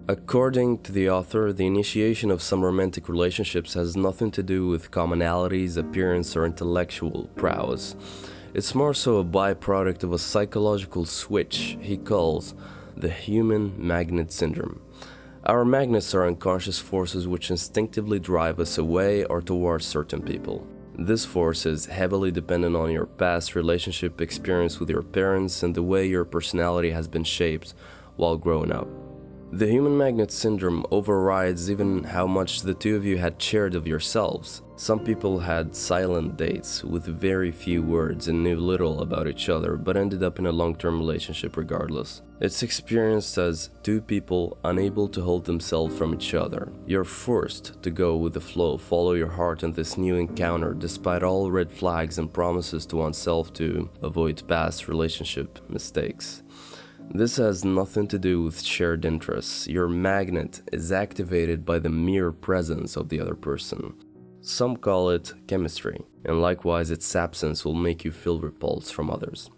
According to the author, the initiation of some romantic relationships has nothing to do with commonalities, appearance, or intellectual prowess. It's more so a byproduct of a psychological switch he calls the human magnet syndrome. Our magnets are unconscious forces which instinctively drive us away or towards certain people. This force is heavily dependent on your past relationship experience with your parents and the way your personality has been shaped while growing up. The human magnet syndrome overrides even how much the two of you had shared of yourselves. Some people had silent dates with very few words and knew little about each other, but ended up in a long-term relationship regardless. It's experienced as two people unable to hold themselves from each other. You're forced to go with the flow, follow your heart in this new encounter, despite all red flags and promises to oneself to avoid past relationship mistakes. This has nothing to do with shared interests. Your magnet is activated by the mere presence of the other person. Some call it chemistry, and likewise its absence will make you feel repulsed from others.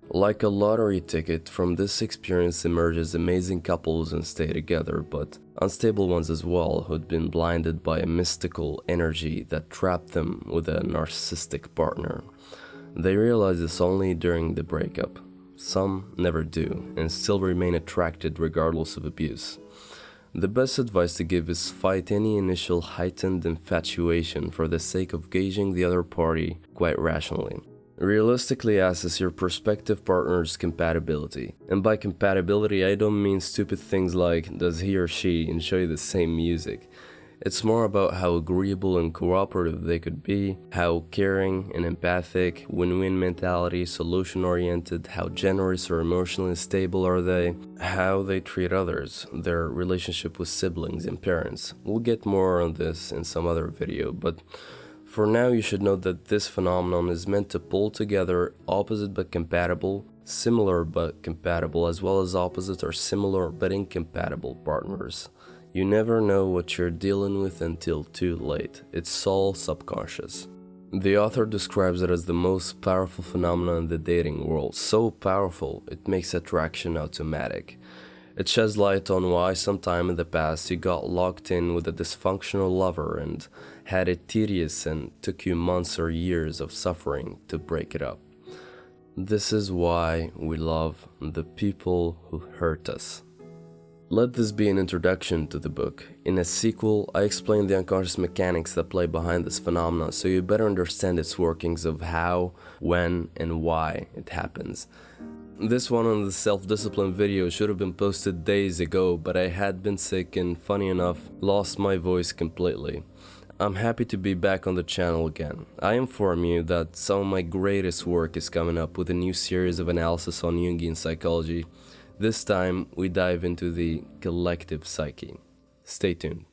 Like a lottery ticket, from this experience emerges amazing couples and stay together, but unstable ones as well who'd been blinded by a mystical energy that trapped them with a narcissistic partner. They realize this only during the breakup. Some never do, and still remain attracted regardless of abuse. The best advice to give is fight any initial heightened infatuation for the sake of gauging the other party quite rationally. Realistically assess your prospective partner's compatibility. And by compatibility, I don't mean stupid things like, does he or she enjoy the same music? It's more about how agreeable and cooperative they could be, how caring and empathic, win-win mentality, solution-oriented, how generous or emotionally stable are they, how they treat others, their relationship with siblings and parents. We'll get more on this in some other video, but for now you should know that this phenomenon is meant to pull together opposite but compatible, similar but compatible, as well as opposite or similar but incompatible partners. You never know what you're dealing with until too late. It's all subconscious. The author describes it as the most powerful phenomenon in the dating world. So powerful, it makes attraction automatic. It sheds light on why sometime in the past you got locked in with a dysfunctional lover and had it tedious and took you months or years of suffering to break it up. This is why we love the people who hurt us. Let this be an introduction to the book. In a sequel, I explain the unconscious mechanics that play behind this phenomenon so you better understand its workings of how, when, and why it happens. This one on the self-discipline video should have been posted days ago, but I had been sick and, funny enough, lost my voice completely. I'm happy to be back on the channel again. I inform you that some of my greatest work is coming up with a new series of analysis on Jungian psychology. This time, we dive into the collective psyche. Stay tuned.